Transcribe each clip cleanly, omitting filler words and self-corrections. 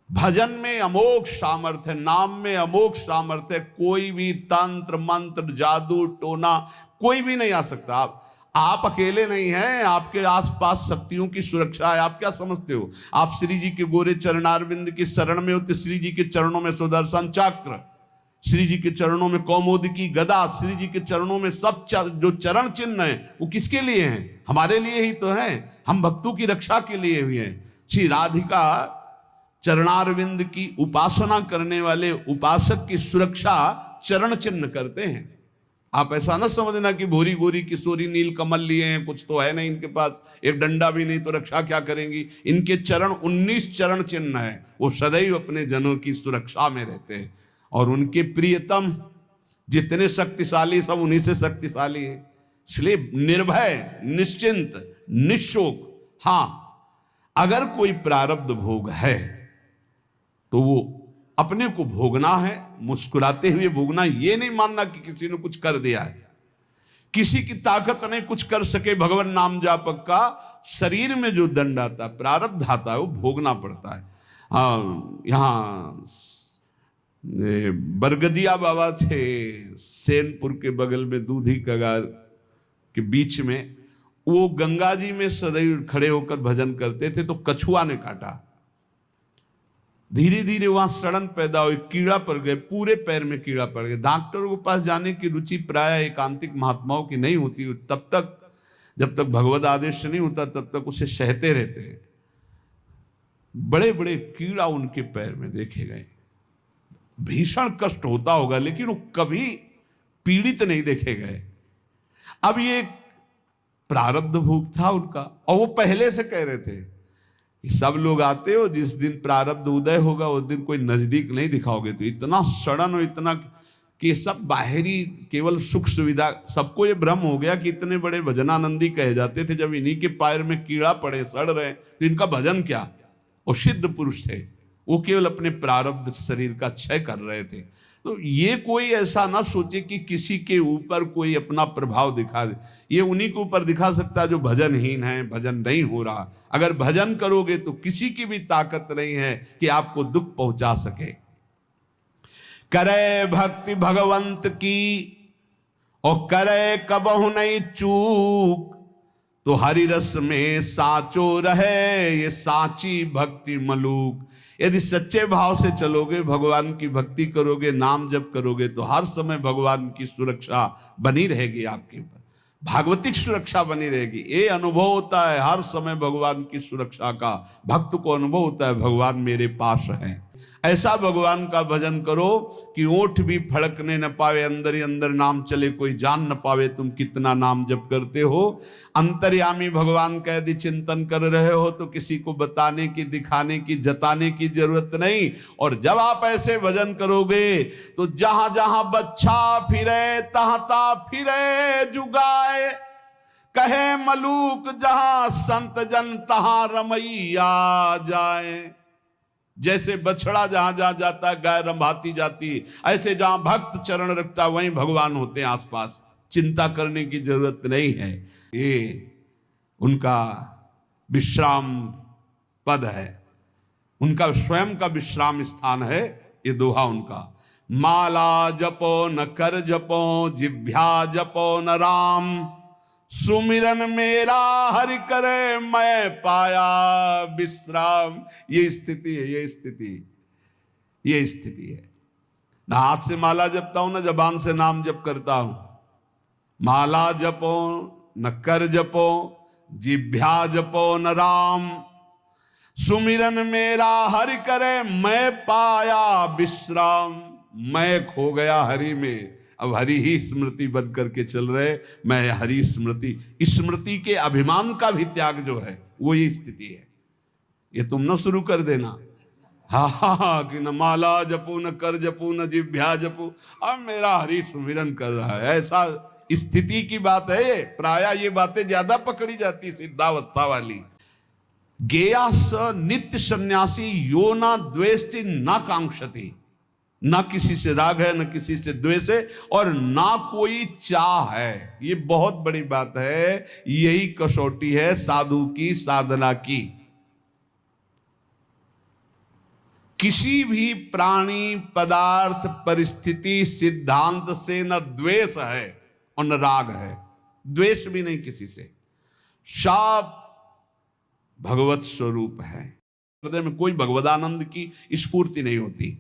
भजन में अमोघ सामर्थ्य, नाम में अमोघ सामर्थ्य। कोई भी तंत्र मंत्र जादू टोना कोई भी नहीं आ सकता। आप अकेले नहीं हैं, आपके आसपास शक्तियों की सुरक्षा है। आप क्या समझते हो, आप श्री जी के गोरे चरणारविंद की शरण में हो तो श्री जी के चरणों में सुदर्शन चक्र, श्री जी के चरणों में कौमुदी की गदा, श्री जी के चरणों में सब जो चरण चिन्ह है वो किसके लिए हैं? हमारे लिए ही तो हैं। हम भक्तों की रक्षा के लिए हुए हैं। श्री राधिका चरणारविंद की उपासना करने वाले उपासक की सुरक्षा चरण चिन्ह करते हैं। आप ऐसा ना समझना कि भूरी गोरी किशोरी नील कमल लिए हैं, कुछ तो है नहीं इनके पास, एक डंडा भी नहीं तो रक्षा क्या करेंगी। इनके चरण 19 चरण चिन्ह है। वो सदैव अपने जनों की सुरक्षा में रहते हैं। और उनके प्रियतम जितने शक्तिशाली सब उन्हीं से शक्तिशाली है। इसलिए निर्भय, निश्चिंत, निशोक। हाँ, अगर कोई प्रारब्ध भोग है तो वो अपने को भोगना है, मुस्कुराते हुए भोगना। ये नहीं मानना कि किसी ने कुछ कर दिया है, किसी की ताकत नहीं कुछ कर सके। भगवान नाम जापक का शरीर में जो दंड आता है, प्रारब्ध आता है, वो भोगना पड़ता है। हाँ, यहाँ बरगदिया बाबा थे सेनपुर के बगल में, दूधी कगार के बीच में। वो गंगा जी में सदैव खड़े होकर भजन करते थे तो कछुआ ने काटा। धीरे धीरे वहां सड़न पैदा हुई, कीड़ा पड़ गए, पूरे पैर में कीड़ा पड़ गया। डॉक्टरों के पास जाने की रुचि प्राय एकांतिक महात्माओं की नहीं होती। तब तक जब तक भगवत आदेश नहीं होता तब तक उसे सहते रहते हैं। बड़े बड़े कीड़ा उनके पैर में देखे गए। भीषण कष्ट होता होगा लेकिन वो कभी पीड़ित नहीं देखे गए। अब ये प्रारब्ध भोग था उनका। और वो पहले से कह रहे थे कि सब लोग आते हो, जिस दिन प्रारब्ध उदय होगा उस दिन कोई नजदीक नहीं दिखाओगे। तो इतना सड़न और इतना कि सब बाहरी केवल सुख सुविधा, सबको ये भ्रम हो गया कि इतने बड़े भजनानंदी कहे जाते थे, जब इन्हीं के पैर में कीड़ा पड़े, सड़ रहे, तो इनका भजन क्या। वो सिद्ध पुरुष थे, वो केवल अपने प्रारब्ध शरीर का क्षय कर रहे थे। तो ये कोई ऐसा ना सोचे कि किसी के ऊपर कोई अपना प्रभाव दिखा दे। ये उन्हीं के ऊपर दिखा सकता है जो भजनहीन है, भजन नहीं हो रहा। अगर भजन करोगे तो किसी की भी ताकत नहीं है कि आपको दुख पहुंचा सके। करे भक्ति भगवंत की और करे कबहु नहीं चूक, तो हरि रस में साचो रहे ये साची भक्ति मलूक। यदि सच्चे भाव से चलोगे, भगवान की भक्ति करोगे, नाम जप करोगे, तो हर समय भगवान की सुरक्षा बनी रहेगी आपके ऊपर, भागवतिक सुरक्षा बनी रहेगी। ये अनुभव होता है हर समय भगवान की सुरक्षा का। भक्त को अनुभव होता है भगवान मेरे पास है। ऐसा भगवान का भजन करो कि ओठ भी फड़कने न पावे, अंदर ही अंदर नाम चले, कोई जान न पावे तुम कितना नाम जप करते हो। अंतर्यामी भगवान का यदि चिंतन कर रहे हो तो किसी को बताने की, दिखाने की, जताने की जरूरत नहीं। और जब आप ऐसे भजन करोगे तो जहां जहां बच्चा फिरे तहां तहां फिरे जुगाए, कहे मलूक जहां संत जन तहां रमैया जाए। जैसे बछड़ा जहां जहां जाता है गाय रंभाती जाती, ऐसे जहां भक्त चरण रखता वहीं भगवान होते हैं आसपास। चिंता करने की जरूरत नहीं है। ये उनका विश्राम पद है, उनका स्वयं का विश्राम स्थान है। ये दोहा उनका। माला जपो न कर जपो, जिभ्या जपो न राम, सुमिरन मेरा हरि करे मैं पाया विश्राम। ये स्थिति है, ये स्थिति है। ना हाथ से माला जपता हूं, ना जबान से नाम जप करता हूं। माला जपो न कर जपो, जिभ्या जपो न राम, सुमिरन मेरा हरि करे मैं पाया विश्राम। मैं खो गया हरि में, अब हरि ही स्मृति बन करके चल रहे। मैं हरि स्मृति, स्मृति के अभिमान का भी त्याग जो है वो ये स्थिति है। ये तुम न शुरू कर देना हा कि न माला जपू न कर जपू न जिभ्या जपू, अब मेरा हरि सुमिरन कर रहा है। ऐसा स्थिति की बात है ये। प्राय ये बातें ज्यादा पकड़ी जाती सिद्धावस्था वाली। गेया स नित्य सन्यासी यो ना द्वेष्टि ना कांक्षति। ना किसी से राग है, ना किसी से द्वेष है, और ना कोई चाह है। ये बहुत बड़ी बात है। यही कसौटी है साधु की, साधना की। किसी भी प्राणी, पदार्थ, परिस्थिति, सिद्धांत से न द्वेष है और न राग है, द्वेष भी नहीं किसी से, सब भगवत स्वरूप है। हृदय में कोई भगवदानंद की स्फूर्ति नहीं होती।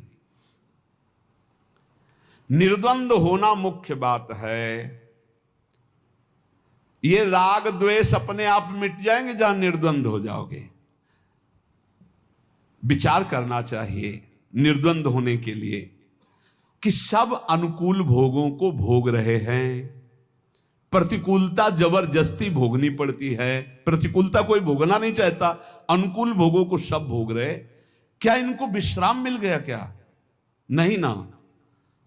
निर्द्वंद होना मुख्य बात है। ये राग द्वेष अपने आप मिट जाएंगे जहां निर्द्वंद हो जाओगे। विचार करना चाहिए निर्द्वंद होने के लिए कि सब अनुकूल भोगों को भोग रहे हैं, प्रतिकूलता जबरदस्ती भोगनी पड़ती है। प्रतिकूलता कोई भोगना नहीं चाहता, अनुकूल भोगों को सब भोग रहे। क्या इनको विश्राम मिल गया क्या? नहीं ना।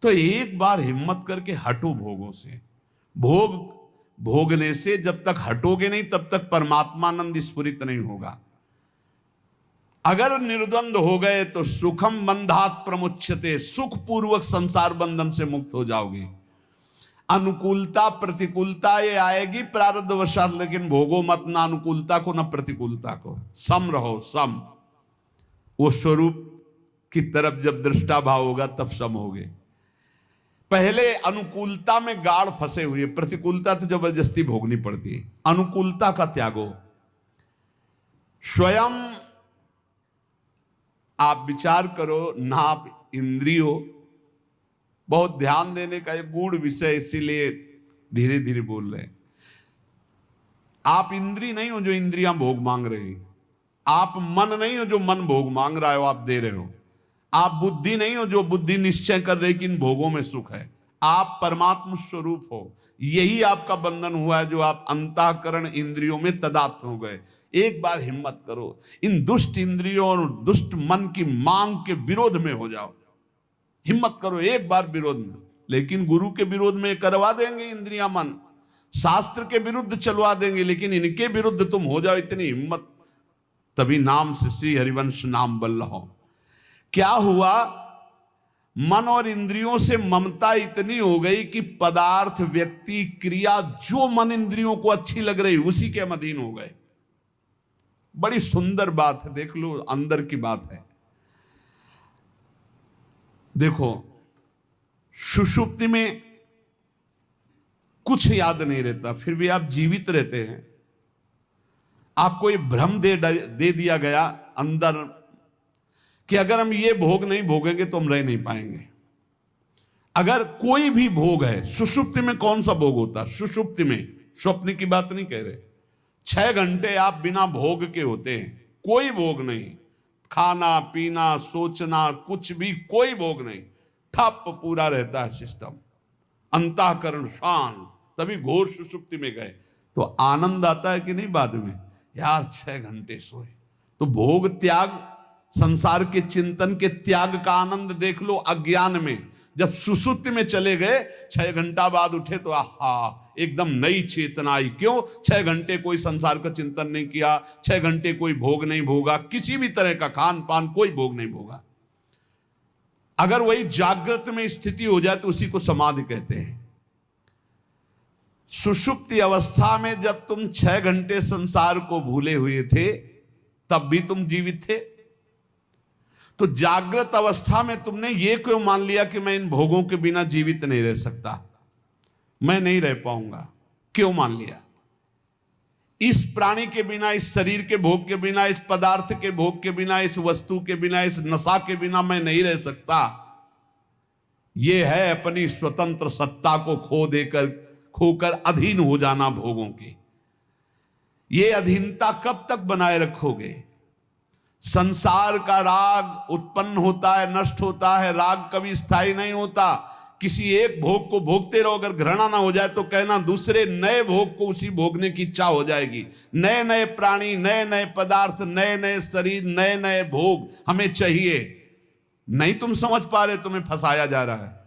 तो एक बार हिम्मत करके हटो भोगों से। भोगने से जब तक हटोगे नहीं तब तक परमात्मानंद स्फुरित नहीं होगा। अगर निर्द्वंद हो गए तो सुखम बंधात प्रमुच्यते, सुख पूर्वक संसार बंधन से मुक्त हो जाओगे। अनुकूलता प्रतिकूलता ये आएगी प्रारब्धवशात, लेकिन भोगो मत ना अनुकूलता को ना प्रतिकूलता को, सम रहो, सम। वो स्वरूप की तरफ जब दृष्टा भाव होगा तब सम होगे। पहले अनुकूलता में गाढ़ फंसे हुए, प्रतिकूलता तो जबरदस्ती भोगनी पड़ती है। अनुकूलता का त्यागो। स्वयं आप विचार करो, नाप इंद्रियों, बहुत ध्यान देने का एक गूढ़ विषय, इसीलिए धीरे धीरे बोल रहे हैं। आप इंद्री नहीं हो जो इंद्रियां भोग मांग रही, आप मन नहीं हो जो मन भोग मांग रहा हो, आप दे रहे हो। आप बुद्धि नहीं हो जो बुद्धि निश्चय कर रही कि इन भोगों में सुख है। आप परमात्मा स्वरूप हो। यही आपका बंधन हुआ है जो आप अंतःकरण इंद्रियों में तदात्म हो गए। एक बार हिम्मत करो, इन दुष्ट इंद्रियों और दुष्ट मन की मांग के विरोध में हो जाओ। हिम्मत करो एक बार विरोध में। लेकिन गुरु के विरोध में करवा देंगे इंद्रियां, मन शास्त्र के विरुद्ध चलवा देंगे, लेकिन इनके विरुद्ध तुम हो जाओ। इतनी हिम्मत, तभी नाम से श्री हरिवंश नाम बल्ला हो। क्या हुआ? मन और इंद्रियों से ममता इतनी हो गई कि पदार्थ, व्यक्ति, क्रिया जो मन इंद्रियों को अच्छी लग रही उसी के हम अधीन हो गए। बड़ी सुंदर बात है, देख लो, अंदर की बात है। देखो, सुषुप्ति में कुछ याद नहीं रहता, फिर भी आप जीवित रहते हैं। आपको ये भ्रम दे दिया गया अंदर कि अगर हम ये भोग नहीं भोगेंगे तो हम रह नहीं पाएंगे। अगर कोई भी भोग है, सुषुप्ति में कौन सा भोग होता? सुषुप्ति में, स्वप्न की बात नहीं कह रहे, 6 घंटे आप बिना भोग के होते हैं। कोई भोग नहीं, खाना पीना सोचना कुछ भी, कोई भोग नहीं, ठप पूरा रहता है सिस्टम, अंतःकरण शांत। तभी घोर सुषुप्ति में गए तो आनंद आता है कि नहीं? बाद में यार 6 घंटे सोए। तो भोग त्याग, संसार के चिंतन के त्याग का आनंद देख लो। अज्ञान में जब सुषुप्ति में चले गए, 6 घंटा बाद उठे तो आहा, एकदम नई चेतना आई। क्यों? 6 घंटे कोई संसार का चिंतन नहीं किया, 6 घंटे कोई भोग नहीं भोगा, किसी भी तरह का खान पान कोई भोग नहीं भोगा। अगर वही जागृत में स्थिति हो जाए तो उसी को समाधि कहते हैं। सुषुप्ति अवस्था में जब तुम 6 घंटे संसार को भूले हुए थे तब भी तुम जीवित थे। तो जागृत अवस्था में तुमने ये क्यों मान लिया कि मैं इन भोगों के बिना जीवित नहीं रह सकता, मैं नहीं रह पाऊंगा? क्यों मान लिया? इस प्राणी के बिना, इस शरीर के भोग के बिना, इस पदार्थ के भोग के बिना, इस वस्तु के बिना, इस नशा के बिना मैं नहीं रह सकता। यह है अपनी स्वतंत्र सत्ता को खोकर अधीन हो जाना भोगों के। ये अधीनता कब तक बनाए रखोगे? संसार का राग उत्पन्न होता है, नष्ट होता है। राग कभी स्थायी नहीं होता। किसी एक भोग को भोगते रहो, अगर घृणा ना हो जाए तो कहना दूसरे नए भोग को उसी भोगने की इच्छा हो जाएगी। नए नए प्राणी, नए नए पदार्थ, नए नए शरीर, नए नए भोग हमें चाहिए। नहीं तुम समझ पा रहे, तुम्हें फंसाया जा रहा है।